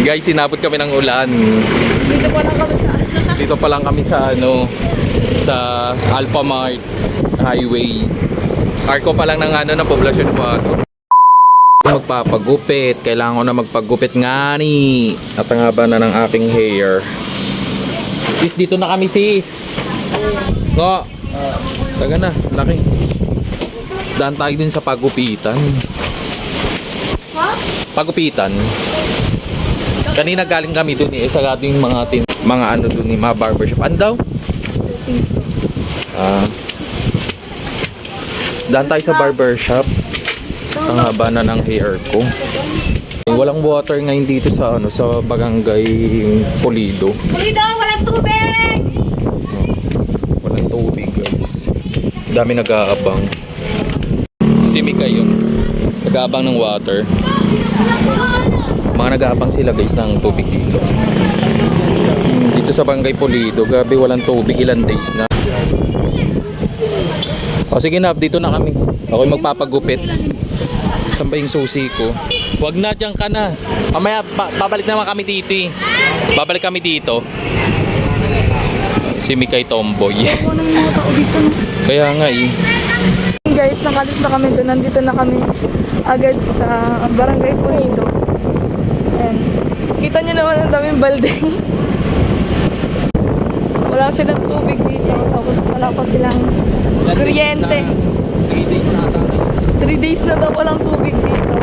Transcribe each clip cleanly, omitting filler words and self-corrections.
Guys, sinabot kami ng ulan. Dito pa lang kami sa Sa Alpha Mart Highway. Arko pa lang ng poblasyon po ato. Magpapagupit. Kailangan ko na magpagupit nga ni. At ang haba na ng aking hair. Sis, dito na kami sis. Ngo. Taga na, laki. Daan tayo din sa pagupitan. Pagupitan. Kanina galing kami dun sa ating mga dun mga barbershop. Ano daw? Daan tayo sa barbershop. Ang haba na ng hair ko. Walang water ngayon dito sa sa Barangay Pulido. Pulido, walang tubig! Walang tubig guys. Dami nag-aabang. Si Mika yun. Nag-aabang ng water. Mga nag-aabang sila guys ng tubig dito. Dito sa Barangay Pulido, gabi walang tubig, ilang days na. O sige na, dito na kami. Ako'y magpapagupit. Saan ba yung susi ko? Wag na, dyan ka na. Mamaya, babalik naman kami dito eh. Babalik kami dito. Si Mikay Tomboy. Kaya nga eh. Guys, nakalis na kami doon. Nandito na kami agad sa Barangay Pulido. Ayan. Kita nyo naman ang daming balde. Wala silang tubig dito. Tapos wala pa silang kuryente. 3 days na daw walang tubig dito.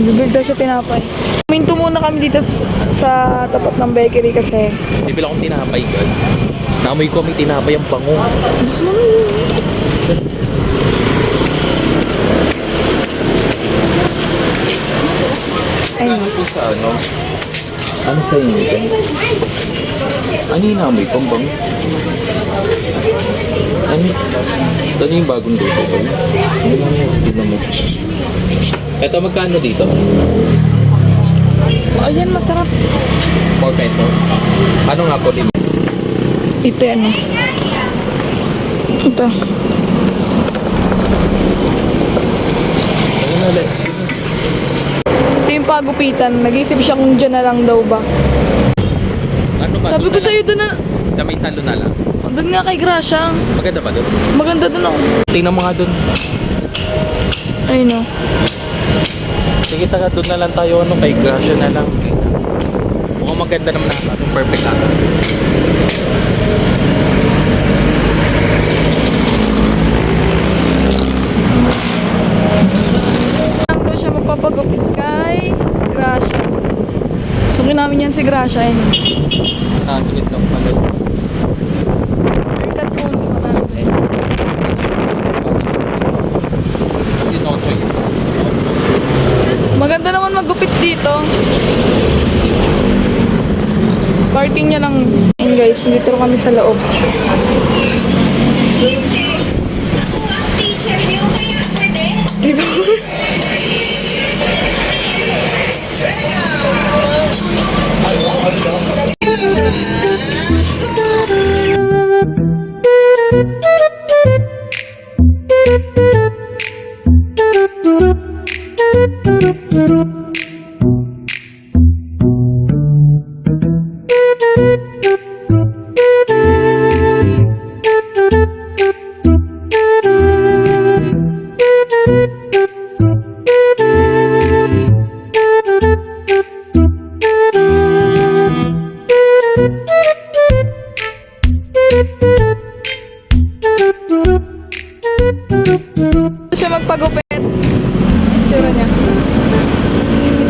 Bibig daw siya tinapay. Minto muna kami dito sa tapat ng bakery kasi Bibila akong tinapay gan. Naamoy ko may tinapay ang bango. gusto mo Ano ito sa Ano sa inyo? Ano yung naamoy ko ang bango? Ano yung bagong dito ko? Ito magkano dito? ayan, masarap. 4 pesos. Ano nga po din? Ito yan eh. Ito. Ayun na, let's go. Ito yung pagupitan. Nag-isip siya kung dyan na lang daw ba. Ano ba? Sabi ko sa'yo doon na. Sa may salo na lang. Doon nga kay Gracia. Maganda ba doon? Maganda doon ako. Tingnan mo nga doon. Ayun o. Sige, taga doon na lang tayo. Kay Gracia na lang. Mukhang maganda naman na ito. Perfect ata. Lang daw siya magpapagupit kay Gracia. Sukin namin yan si Gracia. Ayun. Nakakingit lang pala. Haircut ko natin. Kasi no choice. Maganda naman magupit dito. Parking niya lang. Ayun guys, dito kami sa loob. Diba? siya magpagupit.